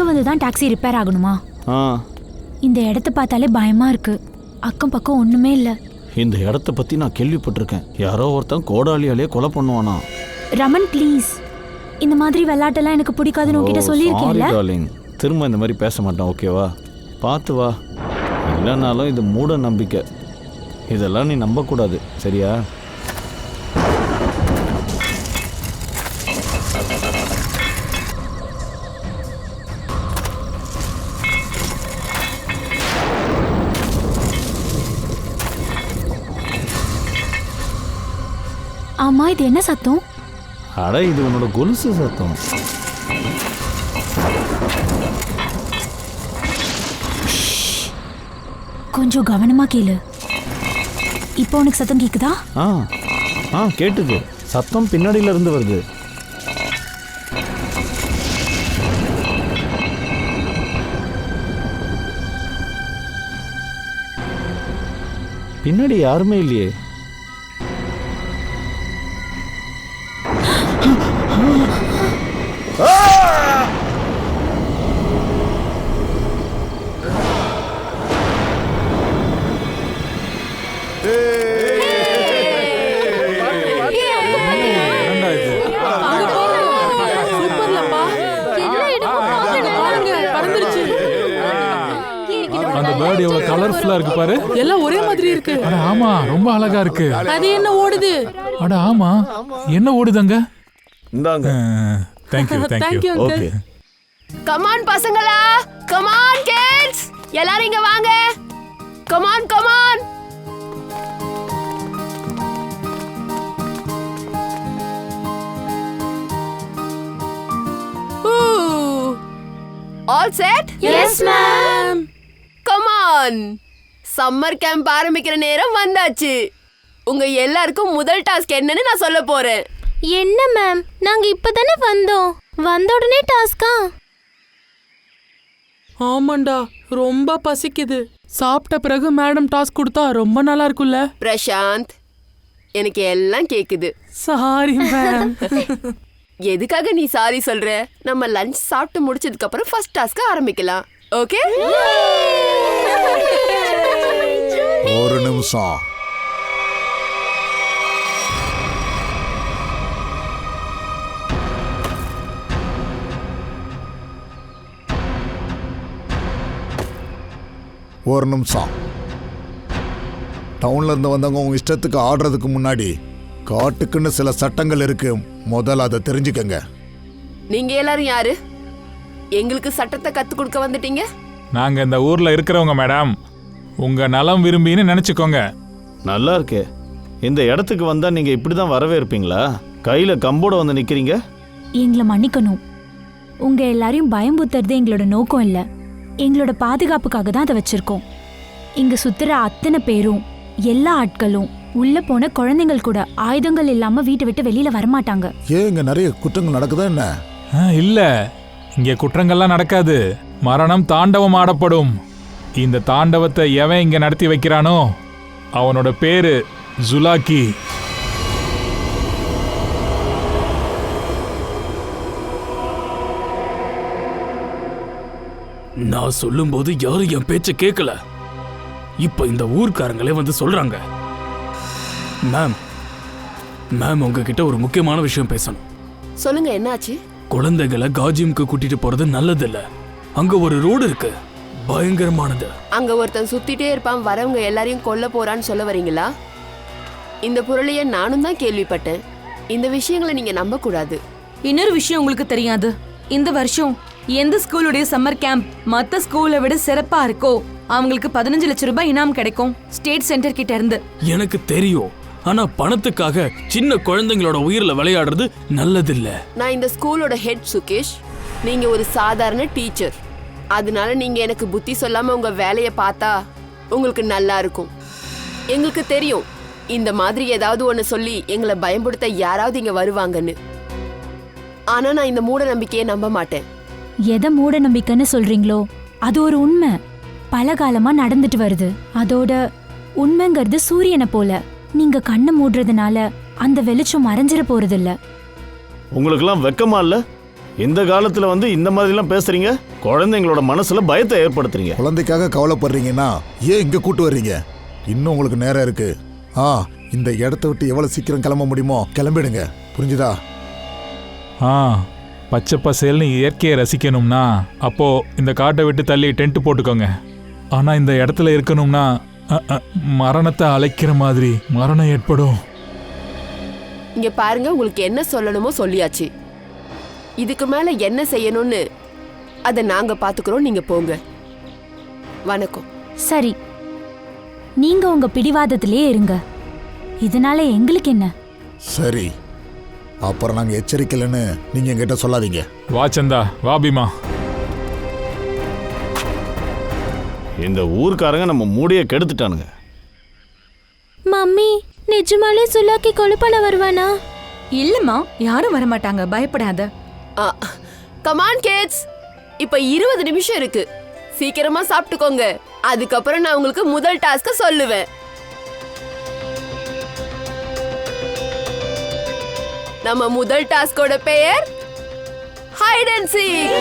வந்து தான் taxi repair ஆகணுமா? இந்த இடத்த பார்த்தாலே பயமா இருக்கு. அக்கம் பக்கம் ஒண்ணுமே இல்ல. இந்த இடத்த பத்தி நான் கேள்விப்பட்டிருக்கேன். யாரோ ஒருத்தன் கோடாலியாலே கொலை பண்ணுவானா. ரமன் ப்ளீஸ், இந்த மாதிரி விளையாட்டெல்லாம் எனக்கு பிடிக்காதுன்னு உங்ககிட்ட சொல்லியிருக்கேன்ல. டார்லிங், திரும்ப இந்த மாதிரி பேச மாட்டேன், ஓகேவா? பார்த்து வா. இல்லைனாலும் இது மூட நம்பிக்கை, இதெல்லாம் நீ நம்பக்கூடாது, சரியா? ஆமா, இது என்ன சத்தம்? அட, இது உன்னோட கொலுசு சத்தம். கொஞ்சம் கவனமா கேளு. இப்போ உனக்கு சத்தம் கேக்குதா? கேட்டுது. சத்தம் பின்னாடியில இருந்து வருது. பின்னாடி யாருமே இல்லையே. அந்த பேர்ட் எவ்வளவு கலர்ஃபுல்லா இருக்கு பாரு. எல்லாம் ஒரே மாதிரி இருக்கு. அட ஆமா, ரொம்ப அழகா இருக்கு. அது என்ன ஓடுது? அட ஆமா, என்ன ஓடுதுங்க? இந்தாங்க. Thank you. Okay. Come on பசங்களா, கம் ஆன் கிட்ஸ், எல்லாரும் இங்க வாங்க. Come on. All set? Yes ma'am. Come on. Summer camp ஆரம்பிக்கிற நேரம் வந்தாச்சு. உங்க எல்லாருக்கும் முதல் டாஸ்க் என்னன்னு நான் சொல்ல போறேன். என்ன மேம், நாங்க இப்பதானே வந்தோம். வந்த உடனே டாஸ்கா? ஆமாண்டா, ரொம்ப பசிக்குது. சாப்பிட்ட பிறகு மேடம் டாஸ்க் கொடுத்தா ரொம்ப நல்லா இருக்கும்ல. பிரசாந்த், எனக்கு எல்லாம் கேக்குது. Sorry ma'am. எதுக்காக நீ சாரி சொல்ற? நம்ம லஞ்ச் சாப்பிட்டு முடிச்சதுக்கு அப்புறம் ஃபர்ஸ்ட் டாஸ்க் ஆரம்பிக்கலாம். ஓகே? ஒரு நிமிஷம். ஒரு நிமிஷம். டவுன்ல இருந்து வந்தவங்க உங்க இஷ்டத்துக்கு ஆடுறதுக்கு முன்னாடி காட்டுக்குன்னு சில சட்டங்கள் இருக்கு. முதல்ல அதை தெரிஞ்சுக்கங்க. நீங்க எல்லாரும் யாரு? எங்களுக்கு சட்டத்தை கத்து கொடுக்க வந்துட்டீங்க? நாங்க இந்த ஊர்ல இருக்கிறவங்க மேடம். உங்க நலம் விரும்பின்னு நினைச்சுக்கோங்க. நல்லா இருக்கே. இந்த இடத்துக்கு வந்தா நீங்க இப்படிதான் வரவே இருப்பீங்களா? கையில கம்போட வந்து நிக்கிறீங்க. எங்களை மன்னிக்கணும். உங்க எல்லாரையும் பயம்புத்துறது எங்களோட நோக்கம் இல்ல. எங்களோட பாதுகாப்புக்காக தான் அதை வச்சிருக்கோம். இங்க சுத்துற அத்தனை பேரும், எல்லா ஆட்களும் உள்ள போன குழந்தைகள் கூட ஆயுதங்கள் இல்லாம வீட்டை விட்டு வெளியில வரமாட்டாங்க. ஏன் இங்க நிறைய குற்றங்கள் நடக்குதா என்ன? இல்ல, இங்க குற்றங்கள்லாம் நடக்காது. மரணம் தாண்டவம் ஆடப்படும். இந்த தாண்டவத்தை எவன் இங்க நடத்தி வைக்கிறானோ அவனோட பேரு ஜுலாக்கி. நான் சொல்லும்போது யாரும் என் பேச்ச கேட்கல. இப்ப இந்த ஊர்க்காரங்களே வந்து சொல்றாங்க. மேம் உங்ககிட்ட ஒரு முக்கியமான விஷயம் பேசணும். சொல்லுங்க, என்னாச்சு? குழந்தைகளை காஜிமுக்கு கூட்டிட்டு போறது நல்லது இல்ல. அங்க ஒரு ரோடு இருக்கு, பயங்கரமானது. அங்க ஒருத்தன் சுத்திட்டே இருப்பான், வரவங்க எல்லாரையும் கொல்ல போறான்னு சொல்ல வரீங்களா? இந்த பொருளைய நானும் தான் கேள்விப்பட்டேன். இந்த விஷயங்களை நீங்க நம்ப கூடாது. இன்னொரு விஷயம் உங்களுக்கு தெரியாது. இந்த வருஷம் எந்த ஸ்கூலுடைய சம்மர் கேம்ப் மத்த ஸ்கூலை விட சிறப்பா இருக்கோ அவங்களுக்கு 15 லட்சம் ரூபாய் இனாம் கிடைக்கும் ஸ்டேட் சென்டர் கிட்ட இருந்து. எனக்கு தெரியும், ஆனா பணத்துக்காக சின்ன குழந்தைங்களோட உயிரில விளையாடுறது நல்லதில்ல. நான் இந்த ஸ்கூலோட ஹெட் சுகேஷ். நீங்க ஒரு சாதாரண டீச்சர். அதனால நீங்க எனக்கு புத்தி சொல்லாம உங்க வேலையை பார்த்தா உங்களுக்கு நல்லா இருக்கும். எங்களுக்கு தெரியும், இந்த மாதிரி ஏதாவது ஒன்று சொல்லி எங்களை பயன்படுத்த யாராவது இங்க வருவாங்கன்னு. ஆனா நான் இந்த மூட நம்பிக்கையை நம்ப மாட்டேன். எதை மூட நம்பிக்கைன்னு சொல்றீங்களோ அது ஒரு உண்மை. பல காலமா நடந்துட்டு வருது. அதோட உண்மைங்கிறது சூரியனை போல. நீங்க கண்ணை மூடுறதுனால அந்த வெளிச்சம் மறைஞ்சிட போறது இல்ல. உங்களுக்கெல்லாம் வெக்கமா இல்ல? இந்த காலத்துல வந்து இந்த மாதிரிலாம் பேசுறீங்க, குழந்தைங்களோட மனசுல பயத்தை ஏற்படுத்துறீங்க. குழந்தைக்காக கவலைப்படுறீங்கன்னா ஏன் இங்க கூட்டு வர்றீங்க? இன்னும் உங்களுக்கு நேரம் இருக்கு. இந்த இடத்த விட்டு எவ்வளவு சீக்கிரம் கிளம்ப முடியுமோ கிளம்பிடுங்க, புரிஞ்சுதா? பச்சை பசேல்னு இயற்கையை ரசிக்கணும்னா அப்போ இந்த காட்டை விட்டு தள்ளி டென்ட் போட்டுக்கோங்க. ஆனா இந்த இடத்துல இருக்கணும்னா மரணத்தை அழைக்கிற மாதிரி மரணம் ஏற்படும். இங்க பாருங்க, உங்களுக்கு என்ன சொல்லணுமோ சொல்லியாச்சு. இதுக்கு மேல என்ன செய்யணும்னு அதை நாங்க பாத்துக்கிறோம். நீங்க போங்க. வணக்கம். சரி, நீங்க உங்க பிடிவாதத்திலே இருங்க. இதனால எங்களுக்கு என்ன? சரி, அப்புறம் நாங்க எச்சரிக்கலைன்னு நீங்க என்கிட்ட சொல்லாதீங்க. வா சந்தா, வா பீமா. இந்த ஊர்க்காரங்க நம்ம மூடிய கெடுத்துட்டானுங்க. மம்மி, நிஜமாலே சுலாக்கி கொழுப்பல வருவானா? இல்லம்மா, யாரும் வரமாட்டாங்க, பயப்படாத. கமான் கிட்ஸ், இப்ப 20 நிமிஷம் இருக்கு. சீக்கிரமா சாப்பிட்டுக்கோங்க. அதுக்கப்புறம் நான் உங்களுக்கு முதல் டாஸ்க சொல்லுவேன். நம்ம முதல் டாஸ்கோட பெயர் ஹைட் அண்ட் சீக்.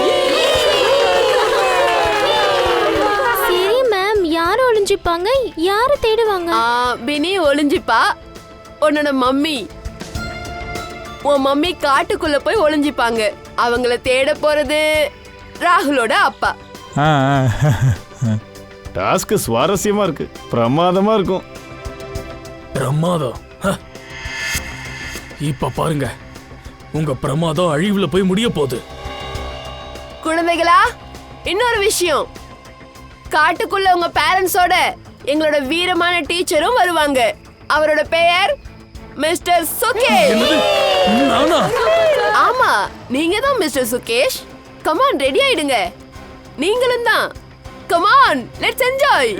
சரி மேம், யார் ஒளிஞ்சிப்பாங்க, யாரை தேடுவாங்க? பினி ஒளிஞ்சிப்பா. உன்னோட மம்மி, உன் மம்மி காட்டுக்குள்ள போய் ஒளிஞ்சிப்பாங்க. அவங்கள தேட போறது ராகுலோட அப்பா. டாஸ்க் சுவாரஸ்யமா இருக்கு, பிரமாதமா இருக்கும். பிரமாதம். இப்ப பாருங்க, உங்க பிரமாதம் அழிவுல போய் முடிய போகுது. குழந்தைகளா, இன்னொரு விஷயம், காட்டுக்குள்ள உங்க பேரண்ட்ஸோட எங்களோட வீரமான டீச்சரும் வருவாங்க. அவரோட பெயர் மிஸ்டர் சுகேஷ். ஆமா, நீங்க தான் மிஸ்டர் சுகேஷ். கமான், ரெடி ஆயிடுங்க. நீங்களும் தான். Come on, let's enjoy.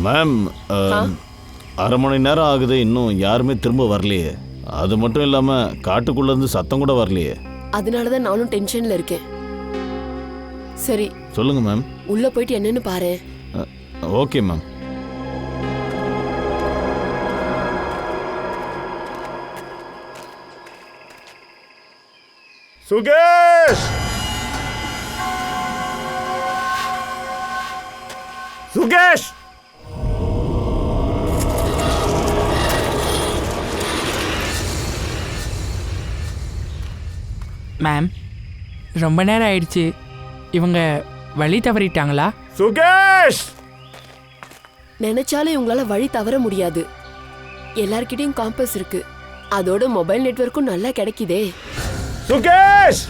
மேம், 1/2 மணி நேரம் ஆகுது, இன்னும் யாருமே திரும்ப வரலையே. அது மட்டும் இல்லாம காட்டுக்குள்ள இருந்து சத்தம் கூட வரலையே. அதனாலதான் நானும் டென்ஷன்ல இருக்கேன். சரி, சொல்லுங்க மேம். உள்ள போயிட்டு என்னன்னு பாரு. Okay ma'am. Sukesh, Sukesh, ma'am, ரொம்ப நேரம் ஆயிடுச்சு. இவங்க வழி தவறிட்டாங்களா? சுகேஷ், நினைச்சாலும் இவங்களால வழி தவற முடியாது. எல்லார்கிட்டயும் காம்பஸ் இருக்கு. அதோட மொபைல் நெட்வொர்க்கும் நல்லா கிடைக்குதே. சுகேஷ்,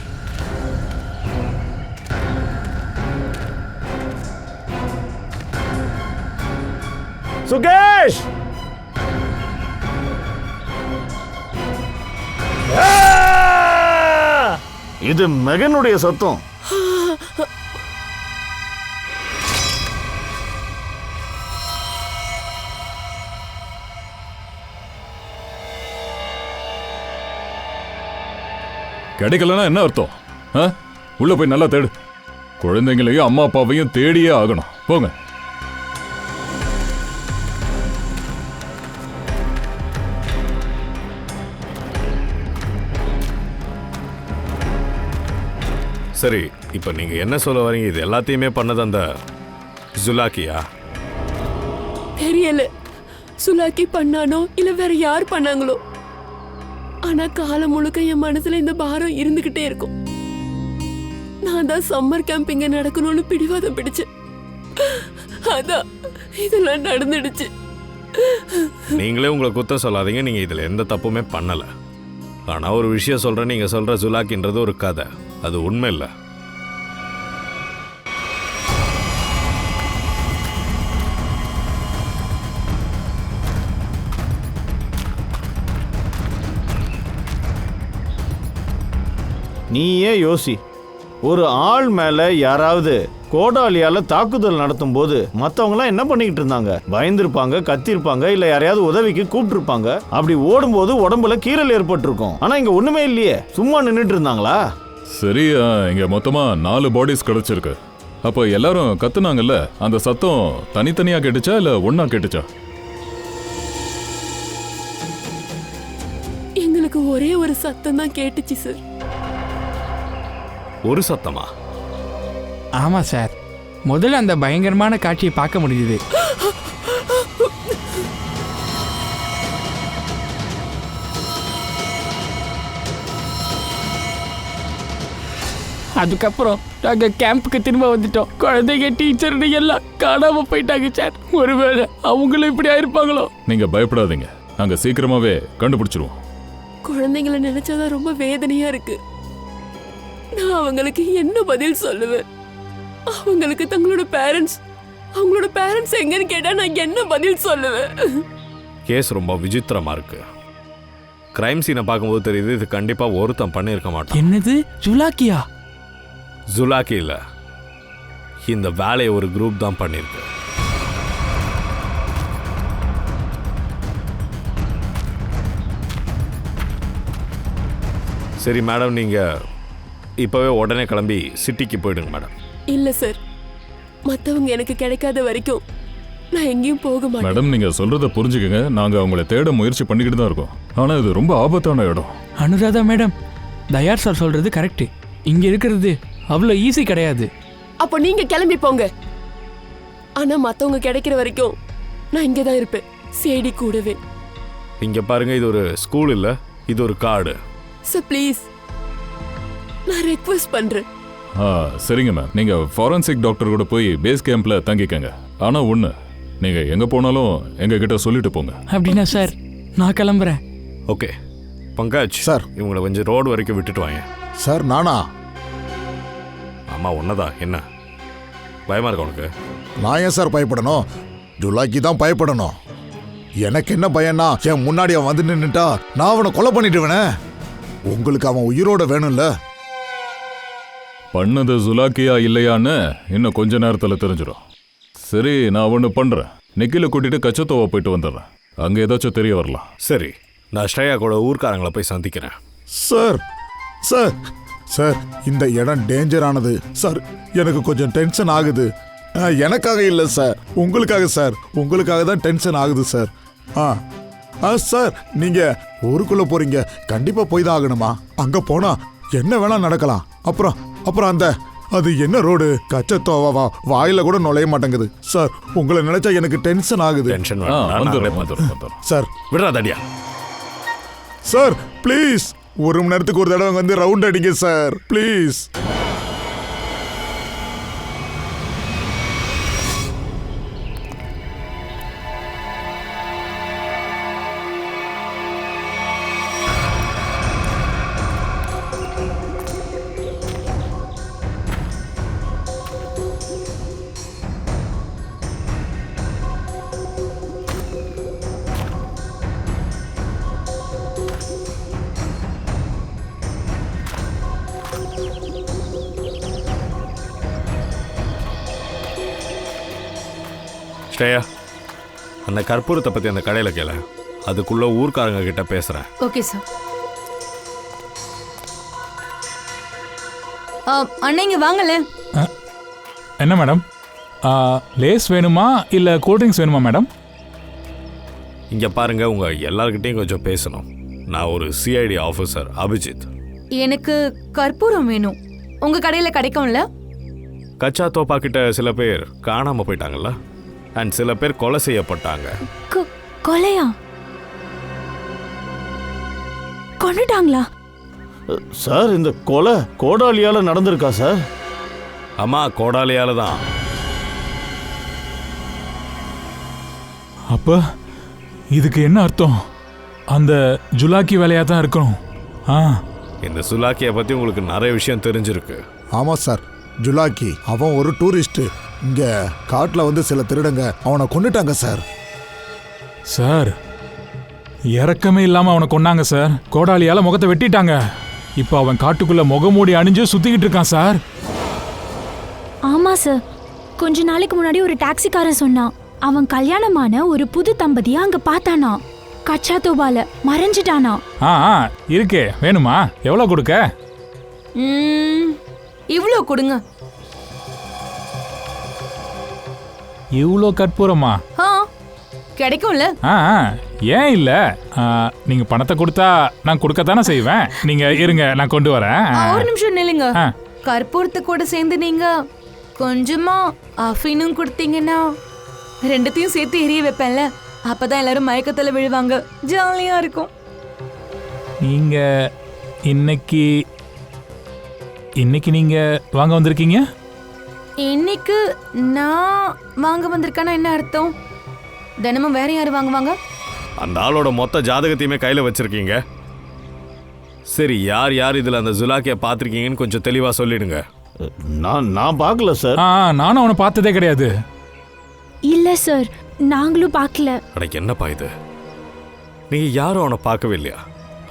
சுகேஷ், இது மெகனுடைய சத்தம். கிடைக்கலன்னா என்ன அர்த்தம்? உள்ள போய் நல்லா தேடு. குழந்தைங்களையும் அம்மா அப்பாவையும் தேடியே ஆகணும். போங்க. சரி, இப்போ நீங்க என்ன சொல்ல வரீங்க? இது எல்லாத்தையுமே பண்ணது அந்த ஜுலாக்கியா? தெரியல சுலாக்கி பண்ணானோ இல்ல வேற யார் பண்ணாங்களோ, ஆனா காலம் முழுக்க என் மனசுல இந்த பாரம் இருந்துகிட்டே இருக்கும். நான் தான் சம்மர் கேம்ப் இங்க நடக்கணும்னு பிடிவாதம் பிடிச்சேன். அதான் இதெல்லாம் நடந்துடுச்சு. நீங்களே உங்களை குத்தம் சொல்லாதீங்க, நீங்க இதுல எந்த தப்புமே பண்ணல. ஆனா ஒரு விஷயம் சொல்றேன், நீங்க சொல்ற ஜுலாக்கின்றது ஒரு கதை, அது உண்மை இல்லை. நீயே யோசி, ஒரு ஆள் மேலே யாராவது கோடாலியால் தாக்குதல் நடத்தும் போது மற்றவங்களாம் என்ன பண்ணிக்கிட்டு இருந்தாங்க? பயந்துருப்பாங்க, கத்திருப்பாங்க, இல்லை யாரையாவது உதவிக்கு கூப்பிட்டுருப்பாங்க. அப்படி ஓடும்போது உடம்புல கீறல் ஏற்பட்டிருக்கும். ஆனால் இங்கே ஒன்றுமே இல்லையே, சும்மா நின்றுட்டு இருந்தாங்களா? சரி, இங்க மொத்தமா 4 பாடிஸ் கிடைச்சிருக்கு. அப்போ எல்லாரும் கத்துனாங்கல்ல, அந்த சத்தம் தனித்தனியா கேட்டுச்சா இல்ல ஒண்ணா கேட்டுச்சா? எங்களுக்கு ஒரே ஒரு சத்தம் தான் கேட்டுச்சு சார். ஒரு சத்தமா? ஆமா சார், முதல்ல அந்த பயங்கரமான காட்சியை பார்க்க முடியுது. அதுக்கப்புறம் நாங்க கேம்புக்கு திரும்ப வந்துட்டோம். குழந்தைங்க, டீச்சர் எல்லாம் காணாம போயிட்டாங்க சார். ஒருவேளை அவங்களும் இப்படி ஆயிருப்பாங்களோ? நீங்க பயப்படாதீங்க, நாங்க சீக்கிரமாவே கண்டுபிடிச்சிருவோம். குழந்தைங்களை நினைச்சாதான் ரொம்ப வேதனையா இருக்கு. நான் அவங்களுக்கு என்ன பதில் சொல்லுவேன்? அவங்களுக்கு அவங்களோட பேரண்ட்ஸ் எங்கன்னு கேட்டா நான் என்ன பதில் சொல்லுவேன்? கேஸ் ரொம்ப விசித்திரமா இருக்கு. கிரைம் சீனை பார்க்கும்போது தெரியுது, இது கண்டிப்பா ஒருத்தன் பண்ணியிருக்க மாட்டான். என்னது, ஜுலாக்கியா? ஜுலாக்கி இல்ல, இந்த வேலையை ஒரு குரூப் தான் பண்ணிருக்கு. சரி மேடம், நீங்க இப்பவே உடனே கிளம்பி சிட்டிக்கு போயிடுங்க மேடம். இல்ல சார், மத்தவங்க எனக்கு கிடைக்காத வரைக்கும் நான் எங்கேயும் போக மாட்டேன். மேடம், நீங்க சொல்றத புரிஞ்சுக்கங்க, நாங்க அவங்கள தேட முயற்சி பண்ணிக்கிட்டு தான் இருக்கோம். ஆனா இது ரொம்ப ஆபத்தான இடம். அனுராதா மேடம், தயார் சார் சொல்றது கரெக்ட். இங்க இருக்கிறது அவ்வளோ ஈஸி கிடையாது. அப்போ நீங்க கிளம்பி போங்க. ஆனா மத்தவங்க கிடைக்கிற வரைக்கும் நான் இங்க தான் இருப்பேன், சேடி கூடவே. இங்க பாருங்க, இது ஒரு ஸ்கூல் இல்ல, இது ஒரு காடு. சார் ப்ளீஸ், நான் ரெக்வெஸ்ட் பண்றேன். சரிங்க மேம், நீங்க ஃபாரன்சிக் டாக்டர் கூட போய் பேஸ் கேம்ப்ல தங்கிக்கங்க. ஆனா ஒண்ணு, நீங்க எங்க போனாலும் எங்க கிட்ட சொல்லிட்டு போங்க. அப்படின்னா சார் நான் கிளம்புறேன். ஓகே பங்கஜ் சார், இவங்களை கொஞ்சம் ரோடு வரைக்கும் விட்டுட்டு வாங்க. சார் நானா? ஆமா ஒன்னதான். என்ன பயமா இருக்க உனக்கு? நான் ஏன் சார் பயப்படணும்? ஜுலாக்கி தான் பயப்படணும். எனக்கு என்ன பயம்னா, என் முன்னாடி அவன் வந்து நின்னுட்டா நான் அவனை கொலை பண்ணிடுவேனே. உங்களுக்கு அவன் உயிரோட வேணும்ல. பண்ணது ஜுலாக்கியா இல்லையான்னு இன்னும் கொஞ்ச நேரத்துல தெரிஞ்சிடும். சரி, நான் ஒன்று பண்றேன், நிக்கில கூட்டிட்டு கச்சத்தோவா போயிட்டு வந்துடுறேன். அங்க ஏதாச்சும் தெரிய வரலாம். சரி, நான் ஸ்ரேயா கூட ஊர்க்காரங்களை போய் சந்திக்கிறேன். சார் சார் சார், இந்த இடம் டேஞ்சரானது சார். எனக்கு கொஞ்சம் டென்ஷன் ஆகுது. எனக்காக இல்லை சார், உங்களுக்காக சார். உங்களுக்காக தான் டென்ஷன் ஆகுது சார். சார், நீங்க ஊருக்குள்ள போறீங்க, கண்டிப்பா போய் தான் ஆகணுமா? அங்க போனா என்ன வேணா நடக்கலாம். அப்புறம் அது என்ன ரோடு? கச்சத்தோவா வாயில கூட நுழைய மாட்டேங்குது சார். உங்களை நினைச்சா எனக்கு டென்ஷன் ஆகுது. டென்ஷன் சார் விடுறாதடியா. சார் ப்ளீஸ், ஒரு மணி நேரத்துக்கு ஒரு தடவை வந்து ரவுண்ட் அடிங்க சார், ப்ளீஸ். ஸ்ரேயா, அந்த கற்பூரத்தை பற்றி அந்த கடையில் கேள. அதுக்குள்ள ஊர்க்காரங்க கிட்ட பேசுகிறேன். Okay sir. அண்ணங்க வாங்கல. என்ன மேடம், லேஸ் வேணுமா இல்லை கூல்ட்ரிங்க்ஸ் வேணுமா மேடம்? இங்கே பாருங்க, உங்கள் எல்லார்கிட்டையும் கொஞ்சம் பேசணும். நான் ஒரு சிஐடி ஆஃபீஸர் அபிஜித். எனக்கு கற்பூரம் வேணும். உங்க கடையில் கிடைக்கும்ல? கச்சா தோப்பா கிட்ட சில பேர் காணாம போயிட்டாங்கல்ல, அண்ட் சில பேர் கொலை செய்யப்பட்டாங்க. கொலையா? கொன்னுட்டாங்களா? சார் இந்த கொலை கோடாலியால நடந்திருக்கா சார்? ஆமா, கோடாலியால தான். அப்ப இதுக்கு என்ன அர்த்தம்? அந்த ஜுலாக்கி வேலையா தான் இருக்கணும். இந்த சுலாக்கியை பத்தி உங்களுக்கு நிறைய விஷயம் தெரிஞ்சிருக்கு. ஆமா சார், ஜுலாக்கி அவன் ஒரு டூரிஸ்ட். இங்க காட்டுல வந்து சில திருடங்க அவனை கொன்னுட்டாங்க சார். சார், இறக்கமே இல்லாம அவனை கொன்னாங்க சார். கோடாலியால முகத்தை வெட்டிட்டாங்க. இப்ப அவன் காட்டுக்குள்ள முகமூடி அணிஞ்சு சுத்திக்கிட்டு இருக்கான் சார். ஆமா சார், கொஞ்ச நாளைக்கு முன்னாடி ஒரு டாக்ஸிக்காரன் சொன்னான், அவன் கல்யாணமான ஒரு புது தம்பதியா அங்க பார்த்தானா. கச்சா தோபால மறைஞ்சிட்டானா. இருக்கே, வேணுமா? எவ்வளவு கொடுக்க? இவ்ளோ கொடுங்க. இவ்ளோ கற்பூரமா? கிடைக்கும்ல? ஏன் இல்ல? நீங்க பணத்தை கொடுத்தா நான் கொடுக்கத்தானே செய்வேன். நீங்க இருங்க, நான் கொண்டு வரேன். ஒரு நிமிஷம் நில்லுங்க. கற்பூரத்தை கூட சேர்ந்து நீங்க கொஞ்சமா அஃபீனும் கொடுத்தீங்கன்னா ரெண்டுத்தையும் சேர்த்து எரிய வைப்பேன்ல, அப்பதான் எல்லாரும் மயக்கத்துல விழுவாங்க, ஜாலியா இருக்கும். நீங்க இன்னைக்கு நீங்க வாங்க வந்திருக்கீங்க? இன்னைக்கு நான் வாங்க வந்திருக்கேன்னா என்ன அர்த்தம்? தினமும் வேற யாரு வாங்குவாங்க? அந்த ஆளோட மொத்த ஜாதகத்தையுமே கையில வச்சிருக்கீங்க. சரி, யார் யார் இதுல அந்த ஜுலாக்கிய பாத்திருக்கீங்கன்னு கொஞ்சம் தெளிவா சொல்லிடுங்க. நான் பார்க்கல சார். நானும் அவனை பார்த்ததே கிடையாது. இல்ல சார், நாங்களும் பார்க்கல. அடக்கு என்னப்பா இது, நீங்க யாரும் அவனை பார்க்கவே இல்லையா?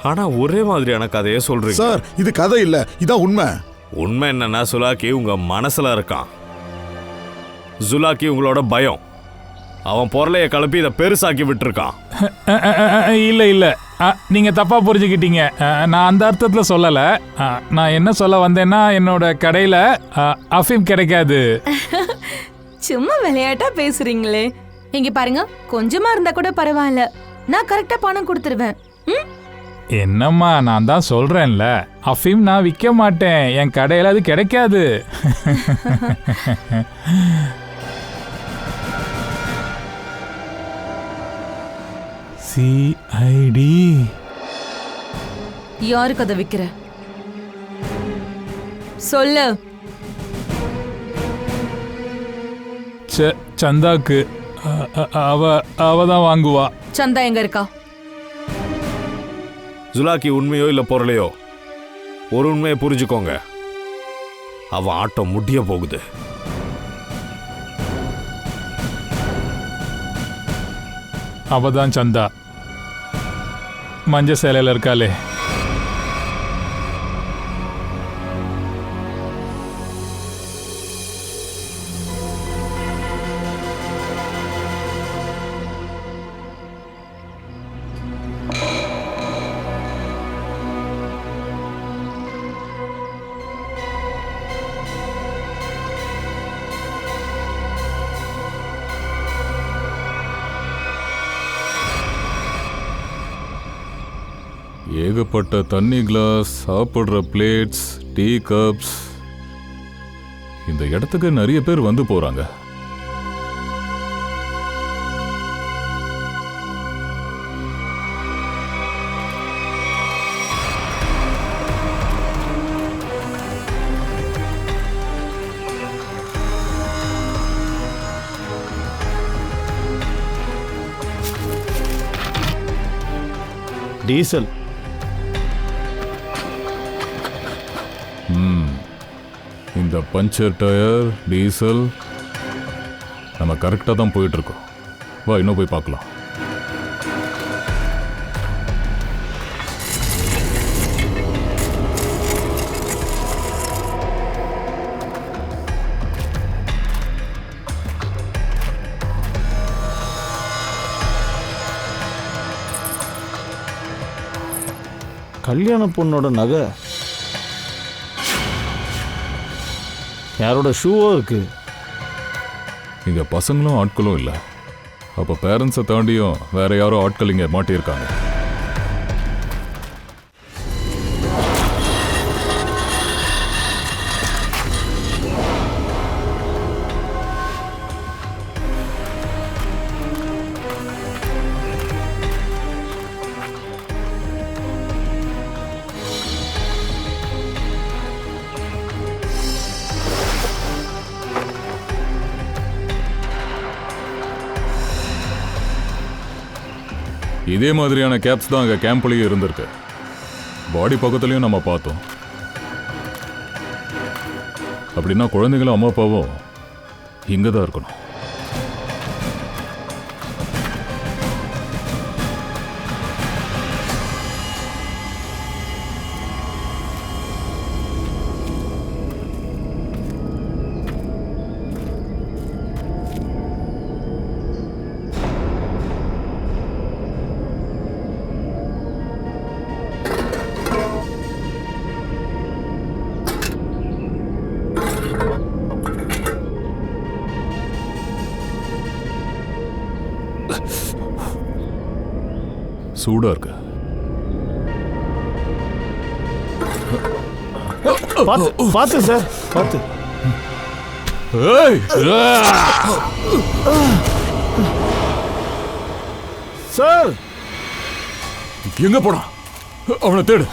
ஆனா ஒரே மாதிரியான கதையை சொல்றீங்க. சார், இது கதை இல்ல, இதான் உண்மை. உண்மை என்னன்னா சுலாக்கி உங்க மனசுல இருக்கான். ஜுலாக்கி உங்களோட பயம். அவன் பொருளைய கலப்பி இதை பெருசாக்கி விட்டுருக்கான். இல்ல இல்ல, நீங்க தப்பா புரிஞ்சுக்கிட்டீங்க. நான் அந்த அர்த்தத்துல சொல்லல. நான் என்ன சொல்ல வந்தேன்னா, என்னோட கடையில அஃபீம் கிடைக்காது. சும்மா விளையாட்டா பேசுறீங்களே. இங்க பாருங்க, கொஞ்சமா இருந்தா கூட பரவாயில்ல, நான் கரெக்டா பணம் கொடுத்துருவேன். என்னம்மா, நான் தான் சொல்றேன்ல, அஃபீம் நான் விற்க மாட்டேன். என் கடையில அது கிடைக்காது. சிஐடி யாருக்கு அதை விக்கிற? சொல்லு. சந்தாக்கு. அவதான் வாங்குவா. சந்தா எங்க இருக்கா? ஜுலாக்கி உண்மையோ இல்ல பொருளையோ, ஒரு உண்மையை புரிஞ்சுக்கோங்க, அவன் ஆட்டம் முடிய போகுது. அவதான் சந்தா, மஞ்ச சேலையில இருக்காளே. ஏகப்பட்ட தண்ணி கிளாஸ், சாப்பிட்ற பிளேட்ஸ், டீ கப்ஸ். இந்த இடத்துக்கு நிறைய பேர் வந்து போறாங்க. டீசல். இந்த பஞ்சர் டயர், டீசல், நம்ம கரெக்டாக தான் போயிட்டு இருக்கோம். வா, இன்னும் போய் பார்க்கலாம். கல்யாண பொண்ணோட நகை, யாரோட ஷூவோ இருக்கு. இங்க பசங்களும் ஆட்களும் இல்லை. அப்போ பேரண்ட்ஸை தாண்டியும் வேற யாரோ ஆட்கள் இங்கே மாட்டியிருக்காங்க. இதே மாதிரியான கேப்ஸ் தான் அங்கே கேம்ப்லேயும் இருந்திருக்கு. பாடி பக்கத்துலேயும் நம்ம பார்த்தோம். அப்படின்னா குழந்தைங்களும் அம்மா அப்பாவும் இங்கே தான் இருக்கணும். சூடா இருக்கு. பார்த்து சார், பார்த்து. சார் எங்க போனா? அவனை தேடு.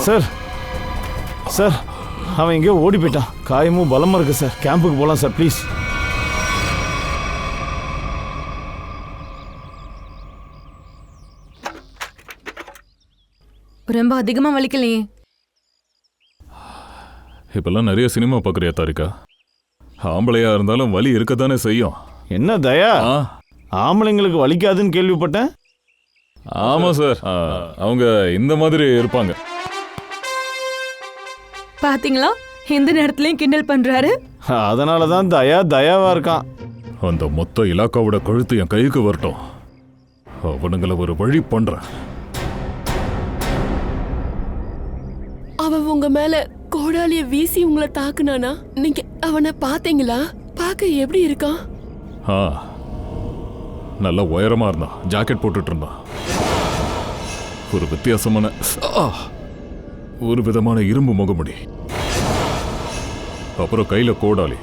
சார் சார் அவன் எங்கேயோ ஓடி போயிட்டான். காயமும் பலமா இருக்கு சார். கேம்புக்கு போகலாம் சார், ப்ளீஸ். ரொம்ப அதிகமா வலிக்கலையே. இப்பெல்லாம் நிறைய சினிமா பார்க்குறியா தாரிகா? ஆம்பளையா இருந்தாலும் வலி இருக்கத்தானே செய்யும். என்ன தயா, ஆம்பளைங்களுக்கு வலிக்காதுன்னு கேள்விப்பட்டேன். ஆமா சார், அவங்க இந்த மாதிரி இருப்பாங்க. பாத்தீங்களா, எந்த நேரத்துலயும் கிண்டல் பண்றாரு. அதனாலதான் தயா தயாவா இருக்கான். அந்த மொத்த இலாக்காவோட கழுத்து என் கைக்கு வரட்டும், அவனுங்களை ஒரு வழி பண்றேன். அவன் உங்க மேல கோடாலிய வீசி உங்களை தாக்குனானா? நீங்க அவனை பாத்தீங்களா? பார்க்க எப்படி இருக்கான்? நல்ல உயரமா இருந்தான், ஜாக்கெட் போட்டுட்டு இருந்தான். ஒரு வித்தியாசமான ஒரு விதமான இரும்பு முகமுடி, அப்புறம் கையில கோடாலி.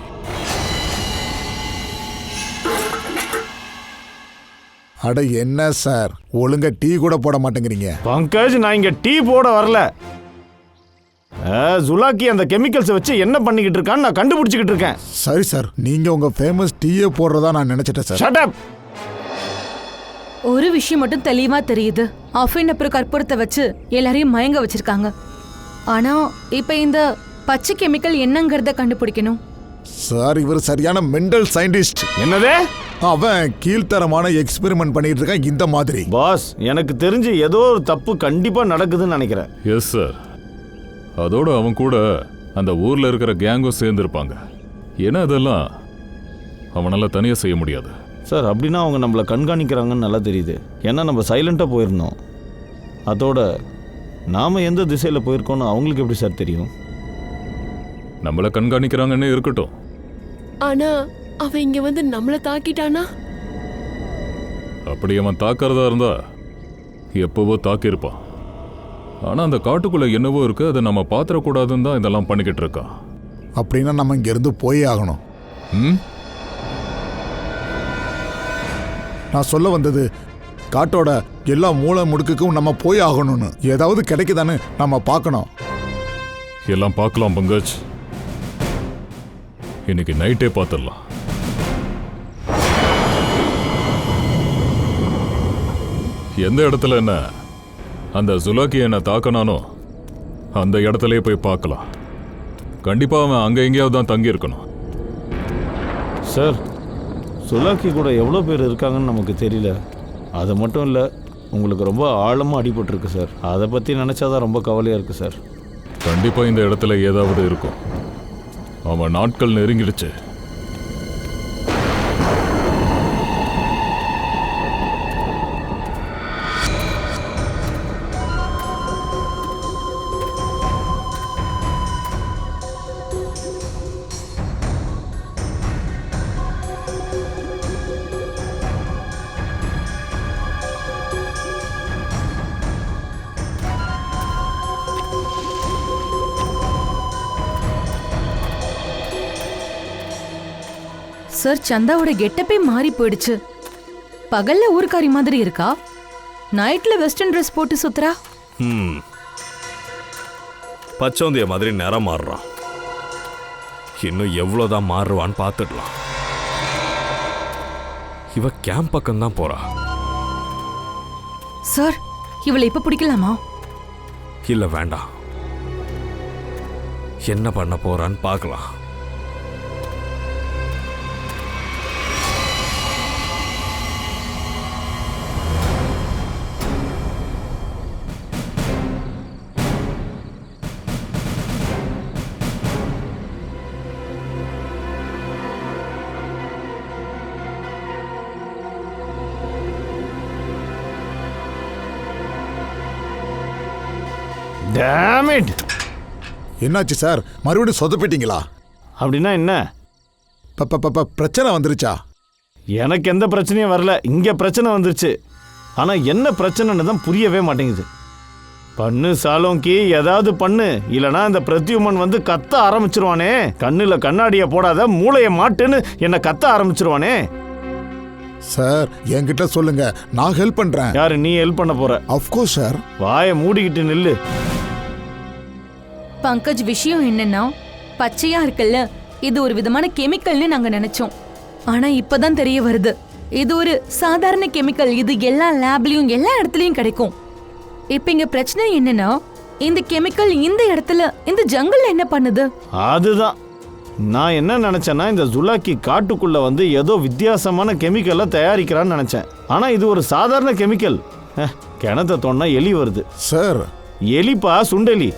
அட என்ன சார், ஒழுங்கா டீ கூட போட மாட்டேங்கிறீங்க. பங்கஜ், நான் இங்க டீ போட வரல. ஜுலாக்கி அந்த கெமிக்கல்ஸை வச்சு என்ன பண்ணிக்கிட்டு இருக்கான்னு நான் கண்டுபிடிச்சிக்கிட்டு இருக்கேன். சரி சார், நீங்க உங்க ஃபேமஸ் டீயே போடுறதா நான் நினைச்சிட்டேன் சார். Shut up. ஒரு விஷயம் மட்டும் தெளிவா தெரியுது. அஃபின் அப்புறம் கற்பூரத்தை வச்சு எல்லாரையும் மயங்க வச்சிருக்காங்க. ஆனா இப்ப இந்த பச்சை கெமிக்கல் என்னங்கறத கண்டுபிடிக்கணும். சார், இவர் சரியான மெண்டல் சயின்டிஸ்ட். என்னதே? அவன் கீழ்த்தரமான எக்ஸ்பெரிமெண்ட் பண்ணிட்டு இருக்கான் இந்த மாதிரி. பாஸ், எனக்கு தெரிஞ்சு ஏதோ ஒரு தப்பு கண்டிப்பா நடக்குதுன்னு நினைக்கிறேன். எஸ் சார், அதோட அவன் கூட அந்த ஊர்ல இருக்கிற கேங்கும் சேர்ந்துருப்பாங்க. ஏன்னா அதெல்லாம் அவனால தனியா செய்ய முடியாது. சார், அப்படின்னா அவங்க நம்மளை கண்காணிக்கிறாங்கன்னு நல்லா தெரியுது. ஏன்னா நம்ம சைலண்டாக போயிருந்தோம். அதோட நாம் எந்த திசையில் போயிருக்கோன்னு அவங்களுக்கு எப்படி சார் தெரியும்? நம்மளை கண்காணிக்கிறாங்கன்னு இருக்கட்டும். ஆனா அவன் இங்க வந்து நம்மளை தாக்கிட்டானா? அப்படி அவன் தாக்கிறதா இருந்தா எப்பவோ தாக்கியிருப்பான். ஆனா அந்த காட்டுக்குள்ள என்னவோ இருக்கு, அதை நம்ம பாத்திரக்கூடாதுன்னு தான் இதெல்லாம் பண்ணிக்கிட்டு இருக்கான். அப்படின்னா நம்ம இங்கிருந்து போயே ஆகணும். நான் சொல்ல வந்தது, காட்டோட எல்லா மூளை முடுக்குக்கும் நம்ம போய் ஆகணும்னு. ஏதாவது கிடைக்குதான்னு நம்ம பார்க்கணும். எல்லாம் பார்க்கலாம் பங்கஜ், இன்னைக்கு நைட்டே பார்த்துடலாம். எந்த இடத்துல என்ன அந்த ஜுலாக்கி என்ன தாக்கனானோ அந்த இடத்துலயே போய் பார்க்கலாம். கண்டிப்பா அவன் அங்க எங்கேயாவது தான் தங்கி இருக்கணும். சார், ஜுலாக்கி கூட எவ்வளோ பேர் இருக்காங்கன்னு நமக்கு தெரியல. அது மட்டும் இல்லை, உங்களுக்கு ரொம்ப ஆழமாக அடிபட்டிருக்கு சார். அதை பற்றி நினச்சாதான் ரொம்ப கவலையாக இருக்குது சார். கண்டிப்பா இந்த இடத்துல ஏதாவது இருக்கும். அவன் நாட்கள் நெருங்கிடுச்சு. சார் சந்தாவோட கெட்டப்பே மாறி போயிடுச்சு. பகல்ல ஊர்க்காரி மாதிரி இருக்கா, நைட்ல வெஸ்டர்ன் ட்ரெஸ் போட்டு சுத்துறா. பச்சோந்திய மாதிரி நிறம் மாறுறான். இன்னும் எவ்வளோதான் மாறுவான்னு பார்த்துடலாம். இவ கேம்ப் பக்கம் தான் போறா. சார் இவளை இப்ப பிடிக்கலாமா? இல்ல வேண்டாம், என்ன பண்ண போறான்னு பார்க்கலாம். Damn it! என்னாச்சு சார், மறுபடியும் சொதப்பிட்டீங்களா? அப்படின்னா என்ன? பிரச்சனை வந்துருச்சா? எனக்கு எந்த பிரச்சனையும் வரல, இங்கே பிரச்சனை வந்துருச்சு. ஆனால் என்ன பிரச்சனைன்னு தான் புரியவே மாட்டேங்குது. பண்ணு சாலோங்கி, ஏதாவது பண்ணு, இல்லைனா இந்த பிரத்யுமன் வந்து கத்த ஆரம்பிச்சிருவானே. கண்ணில் கண்ணாடியை போடாத, மூளையை மாட்டுன்னு என்னை கத்த ஆரம்பிச்சிருவானே. சார் என்கிட்ட சொல்லுங்க, நான் ஹெல்ப் பண்றேன். யாரு நீ ஹெல்ப் பண்ண போற? Of course sir. வாயை மூடிக்கிட்டு நில்லு. பங்கஜ், விஷயம் என்னன்னா, பச்சையா இருக்குல்ல, இது ஒரு விதமான கெமிக்கல்னு நாங்க நினைச்சோம். ஆனா இப்பதான் தெரிய வருது, இது ஒரு சாதாரண கெமிக்கல். இது எல்லா லேப்லயும் எல்லா இடத்துலயும் கிடைக்கும். இப்ப இங்க பிரச்சனை என்னன்னா, இந்த கெமிக்கல் இந்த இடத்துல இந்த ஜங்கல்ல என்ன பண்ணுது? அதுதான் நான் என்ன நினைச்சேன்னா, இந்த ஜுலாக்கி காட்டுக்குள்ள வந்து ஏதோ வித்தியாசமான கெமிக்கலை தயாரிக்கிறான்னு நினைச்சேன். ஆனா இது ஒரு சாதாரண கெமிக்கல். கிணத்த தோண்டா எலி வருது. சார் எலிப்பா, சுண்டெலி.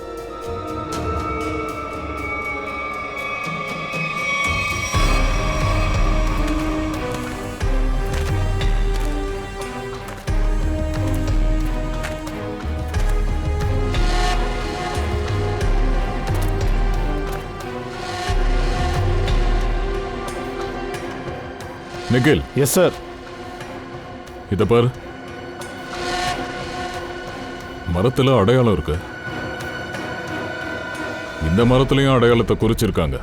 நிகில். Yes sir. இத பாரு, மரத்துல அடையாளம் இருக்கு. இந்த மரத்துலயும் அடையாளத்தை குறிச்சிருக்காங்க.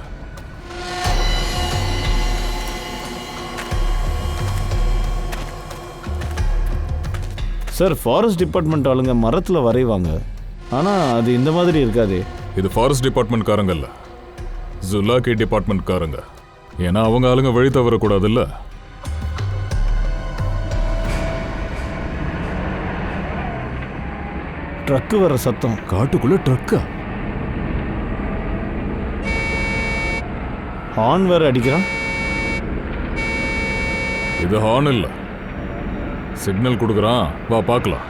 சார், ஃபாரஸ்ட் டிபார்ட்மெண்ட் ஆளுங்க மரத்துல வரைவாங்க, ஆனா அது இந்த மாதிரி இருக்காது. இது ஃபாரஸ்ட் டிபார்ட்மெண்ட் காரங்க இல்ல, ஜுலாக்கி டிபார்ட்மெண்ட் காரங்க. ஏன்னா அவங்க ஆளுங்க வழி தவறக்கூடாதுல்ல. ட்ரக்கு வர சத்தம். காட்டுக்குள்ள ட்ரக்கா? ஹார்ன் வேற அடிக்கிறான். இது ஹார்ன் இல்ல, சிக்னல் கொடுக்குறான். வா பார்க்கலாம்.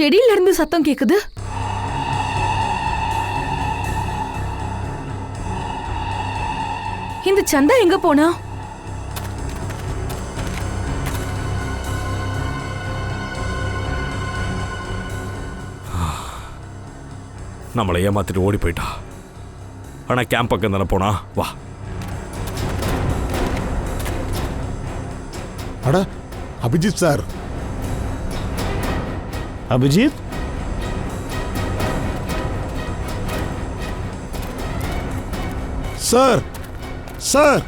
செடியில இருந்து சத்தம் கேக்குது. இந்த சந்தா எங்க போனா? நம்மளை ஏமாத்திட்டு ஓடி போயிட்டா. ஆனா கேம்ப் பக்கம் தானே போனா. வா. அட Abhijit sir. Abhijit, sir sir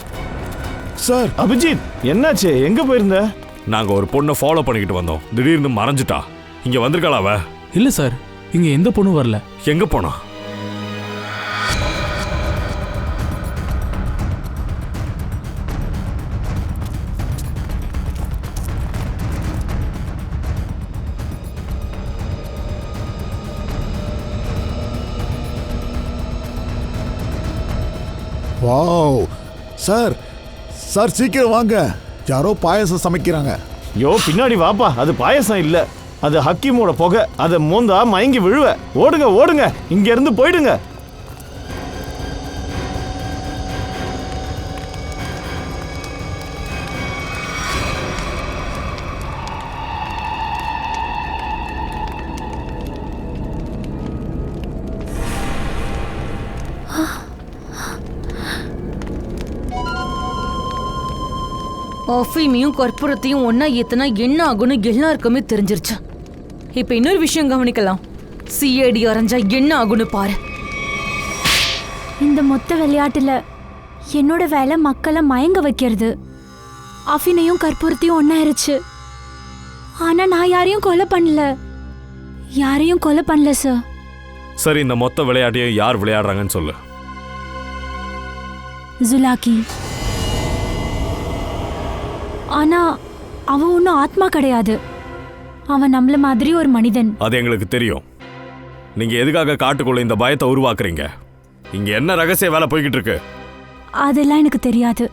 sir. Abhijit என்னாச்சு? எங்க போயிருந்த? நாங்க ஒரு பொண்ணை ஃபாலோ பண்ணிக்கிட்டு வந்தோம். திடீர்னு மறைஞ்சிட்டா. இங்க வந்திருக்காளா அவ? இல்ல சார், இங்க எந்த பொண்ணும் வரல. எங்க போனா? Wow sir. சார் சீக்கிரம் வாங்க, யாரோ பாயசம் சமைக்கிறாங்க. யோ பின்னாடி வாப்பா. அது பாயசம் இல்ல, அது ஹக்கீமோட புகை. அதை மோந்தா மயங்கி விழுவ. ஓடுங்க ஓடுங்க, இங்க இருந்து போயிடுங்க. அஃபீமையும் கற்பூரத்தையும் ஒன்னா ஏத்தனா என்ன ஆகும்னு எல்லாருக்குமே தெரிஞ்சிருச்சு. இப்ப இன்னொரு விஷயம் கவனிக்கலாம். சிஐடி அரைஞ்சா என்ன ஆகும்னு பாரு. இந்த மொத்த விளையாட்டுல என்னோட வேலை மக்களை மயங்க வைக்கிறது. அஃபினையும் கற்பூரத்தையும் ஒன்னாயிருச்சு. ஆனா நான் யாரையும் கொலை பண்ணல சார். சரி, இந்த மொத்த விளையாட்டையும் யார் விளையாடுறாங்கன்னு சொல்லு. ஜுலாக்கி. ஆனா அவன் ஒன்னும் ஆத்மா கிடையாது. அவன் நம்மள மாதிரி ஒரு மனிதன். அது எங்களுக்கு தெரியும். நீங்க எதுக்காக காட்டுக்குள்ள இந்த பயத்தை உருவாக்குறீங்க? இங்க என்ன ரகசிய வேலை போய்கிட்டு இருக்கு? அதெல்லாம் எனக்கு தெரியாது.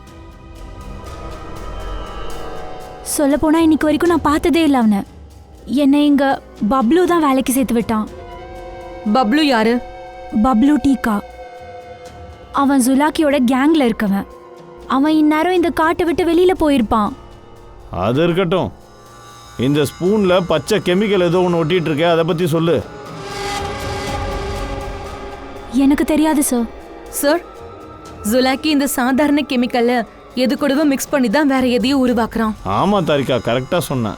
சொல்ல போனா இன்னைக்கு வரைக்கும் நான் பார்த்ததே இல்லை அவனை. என்னை இங்க பப்ளு தான் வேலைக்கு சேர்த்து விட்டான். பப்ளு யாரு? பப்ளு டீக்கா. அவன் ஜுலாக்கியோட கேங்ல இருக்கவன். அவன் இந்நேரம் இந்த காட்டை விட்டு வெளியில போயிருப்பான். அது இருக்கட்டும், இந்த ஸ்பூன்ல பச்சை கெமிக்கல் ஏதோ ஒன்று ஒட்டிட்டு இருக்க, அதை பத்தி சொல்லு. எனக்கு தெரியாது சார். சார், ஜுலாக்கி இந்த சாதாரண கெமிக்கல்ல எது கூடவும் மிக்ஸ் பண்ணி தான் வேற எதையும் உருவாக்குறான். ஆமா தாரிகா, கரெக்டா சொன்ன.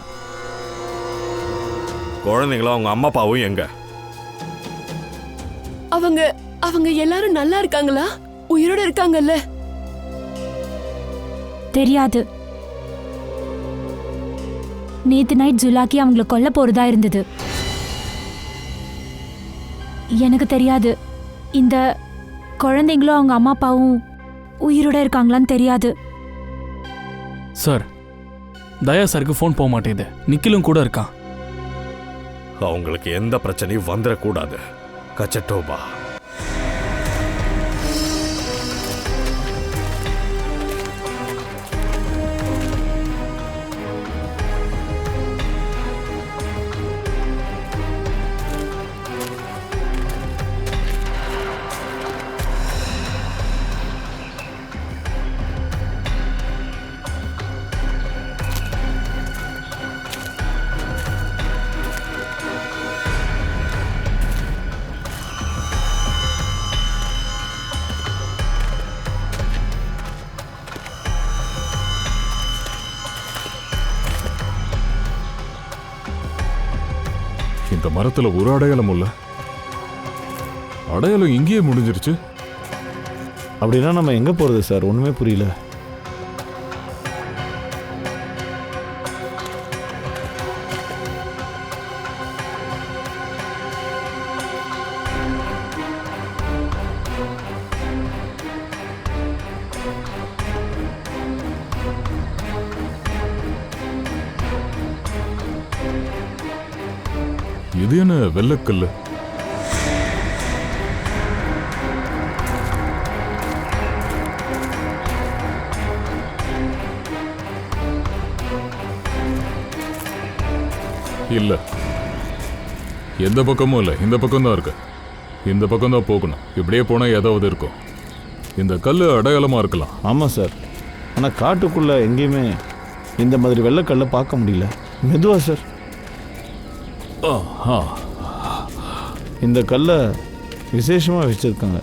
குழந்தைங்களா அவங்க அம்மா அப்பாவும் எங்க? அவங்க எல்லாரும் நல்லா இருக்காங்களா? உயிரோட இருக்காங்கல்ல? தெரியாது. நேத்து நைட் ஜுலாக்கி அவங்கள கொல்ல போறதா இருந்தது. எனக்கு தெரியாது இந்த குழந்தைங்களும் அவங்க அம்மா அப்பாவும் உயிரோட இருக்காங்களான்னு தெரியாது. சார், தயா சாருக்கு ஃபோன் போக மாட்டேங்குது. நிக்கிலும் கூட இருக்கான். அவங்களுக்கு எந்த பிரச்சனையும் வந்துடக்கூடாது. கச்சட்டோபா. இந்த மரத்துல ஒரு அடையாளம் இல்ல. அடையாளம் இங்கேயே முடிஞ்சிருச்சு. அப்படின்னா நம்ம எங்க போறது சார்? ஒண்ணுமே புரியல. இது என்ன வெள்ளக்கல்லு? இல்ல, எந்த பக்கமும் இல்லை, இந்த பக்கம் தான் இருக்கு. இந்த பக்கம் தான் போகணும். இப்படியே போனால் ஏதாவது இருக்கும். இந்த கல் அடையாளமாக இருக்கலாம். ஆமாம் சார், ஆனால் காட்டுக்குள்ளே எங்கேயுமே இந்த மாதிரி வெள்ளைக்கல்லை பார்க்க முடியல. மெதுவா சார். இந்த கல்லை விசேஷமாக வச்சுருக்காங்க.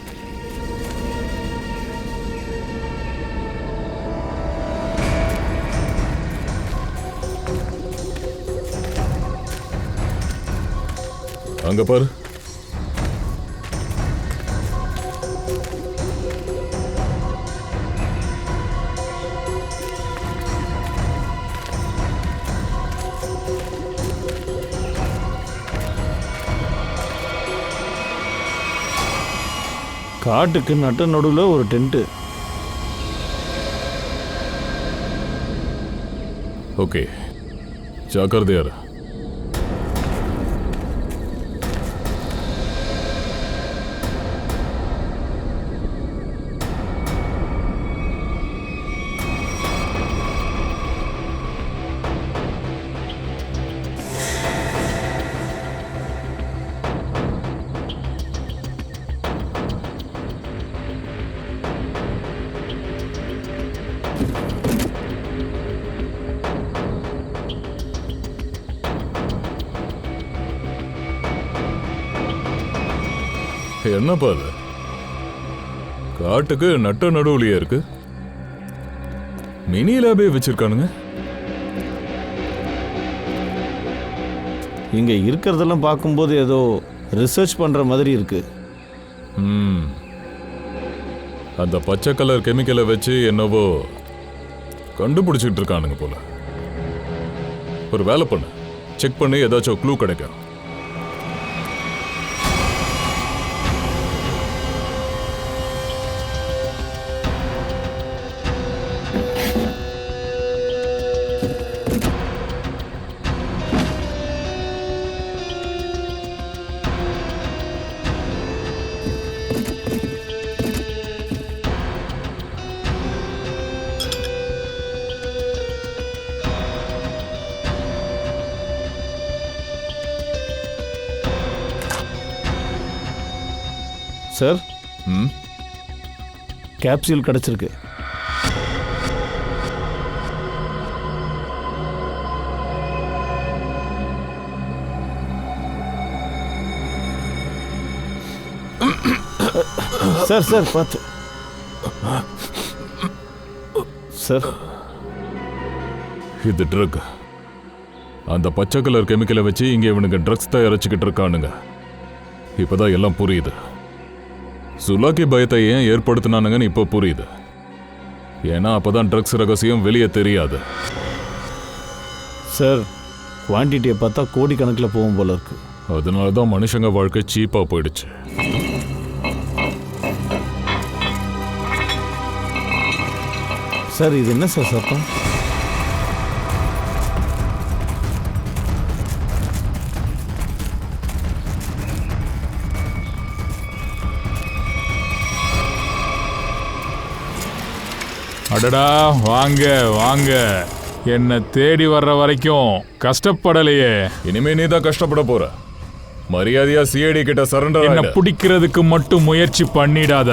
அங்க பாரு. காட்டுக்கு நட்ட நடுவில் ஒரு டென்ட்டு. ஓகே, ஜாக்கிரதையா இரு. என்னப்பா அது? காட்டுக்கு நட்ட நடுவுலையே இருக்கு. மினி லேபே வச்சிருக்கானுங்க. இங்கே இருக்கிறதெல்லாம் பார்க்கும்போது ஏதோ ரிசர்ச் பண்ணுற மாதிரி இருக்கு. அந்த பச்சை கலர் கெமிக்கலை வச்சு என்னவோ கண்டுபிடிச்சிட்டு இருக்கானுங்க போல. ஒரு வேலை பண்ணு, செக் பண்ணி ஏதாச்சும் க்ளூ கிடைக்கும். சார், கேப்சூல் கிடச்சிருக்கு. சார் சார் பார்த்து சார். இது ட்ரக். அந்த பச்சை கலர் கெமிக்கலை வச்சு இங்கே இவனுங்க ட்ரக்ஸ் தயாரிச்சுக்கிட்டு இருக்கானுங்க. இப்போதான் எல்லாம் புரியுது. சுலாக்கி பயத்தை ஏன் ஏற்படுத்தினானுங்கன்னு இப்போ புரியுது. ஏன்னா அப்போதான் ட்ரக்ஸ் ரகசியம் வெளியே தெரியாது. சார், குவான்டிட்டியை பார்த்தா கோடிக்கணக்கில் போகும் போல இருக்கு. அதனால தான் மனுஷங்க வாழ்க்கை சீப்பாக போயிடுச்சு. சார், இது என்ன சார் சத்தம்? அடடா, வாங்க வாங்க. என்ன தேடி வர்ற வரைக்கும் கஷ்டப்படலையே. இனிமே நீ தான் கஷ்டப்பட போற. மரியாதையா சிஐடி கிட்ட சரண்டர். என்ன பிடிக்கிறதுக்கு மட்டும் முயற்சி பண்ணிடாத.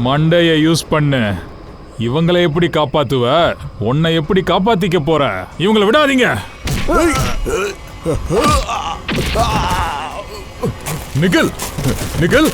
மண்டைய யூஸ் பண்ணு. இவங்களை எப்படி காப்பாத்துவ? உன்னை எப்படி காப்பாத்திக்க போற? இவங்களை விடாதீங்க. நிகில், நிகில்.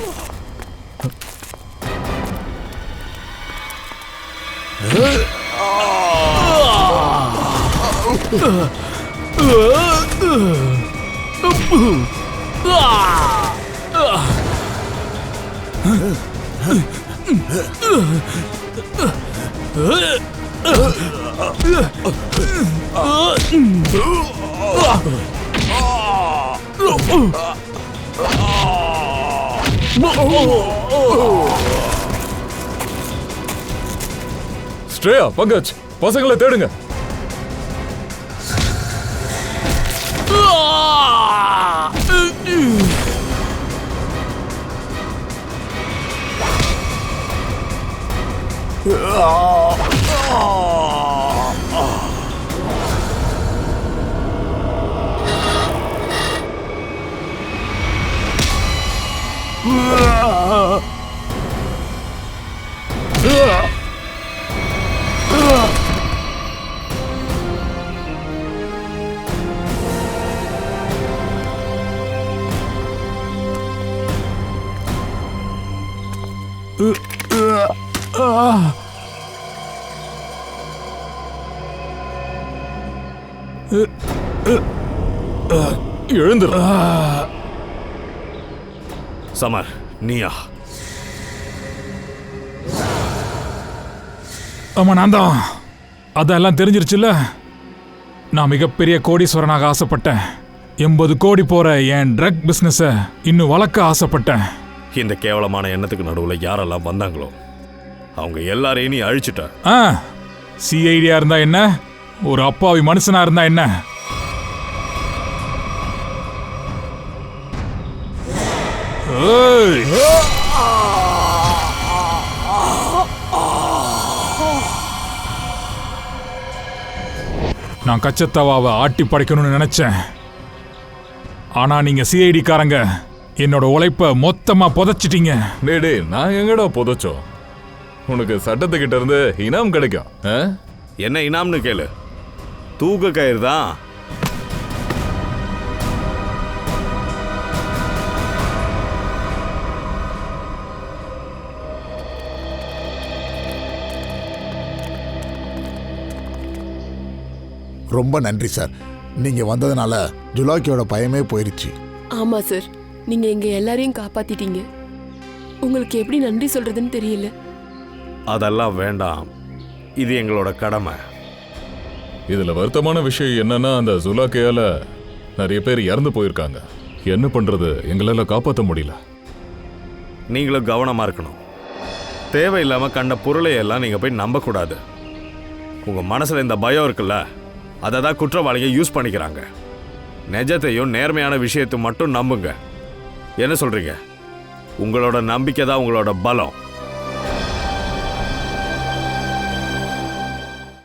ஸ்ட்ரேயா, பங்கஜ், பசங்களை தேடுங்க. எழுந்துரு. சமர், நீயா? ஆமா, நான் தான். அதெல்லாம் தெரிஞ்சிருச்சுல்ல. நான் மிகப்பெரிய கோடீஸ்வரனாக ஆசைப்பட்டேன். 80 கோடி போற என் ட்ரக் பிசினஸ இன்னும் வளர்க்க ஆசைப்பட்டேன். இந்த கேவலமான எண்ணத்துக்கு நடுவில் யாரெல்லாம் வந்தாங்களோ அவங்க எல்லாரையும் நீ அழிச்சிட்ட. சிஐடியா இருந்தா என்ன, ஒரு அப்பாவி மனுஷனா இருந்தா என்ன? நான் கச்சத்தவாவை ஆட்டி படைக்கணும்னு நினைச்சேன். ஆனா நீங்க சிஐடி காரங்க என்னோட உழைப்ப மொத்தமா புதைச்சிட்டீங்க. டேடே, நான் எங்கடா புதைச்சோம்? உனக்கு சட்டத்துக்கிட்ட இருந்து இனாம் கிடைக்கும். என்ன இனாம்னு கேளு. தூக்க கயிறு தான். ரொம்ப நன்றி சார். நீங்க வந்ததுனால ஜுலாக்கியோட பயமே போயிருச்சு. ஆமா சார், நீங்க எங்க எல்லாரையும் காப்பாத்திட்டீங்க. உங்களுக்கு எப்படி நன்றி சொல்றதுன்னு தெரியல. அதெல்லாம் வேண்டாம், இது எங்களோட கடமை. இதுல வருத்தமான விஷயம் என்னன்னா, அந்த ஜுலாக்கியால நிறைய பேர் இறந்து போயிருக்காங்க. என்ன பண்றது, எங்களால காப்பாற்ற முடியல. நீங்களும் கவனமா இருக்கணும். தேவையில்லாம கண்ட பொருளை எல்லாம் நீங்க போய் நம்பக்கூடாது. உங்க மனசுல இந்த பயம் இருக்குல்ல, அதை தான் குற்றவாளிங்க யூஸ் பண்ணிக்கிறாங்க. நிஜத்தையும் நேர்மையான விஷயத்தை மட்டும் நம்புங்க. என்ன சொல்றீங்க? உங்களோட நம்பிக்கை தான் உங்களோட பலம்.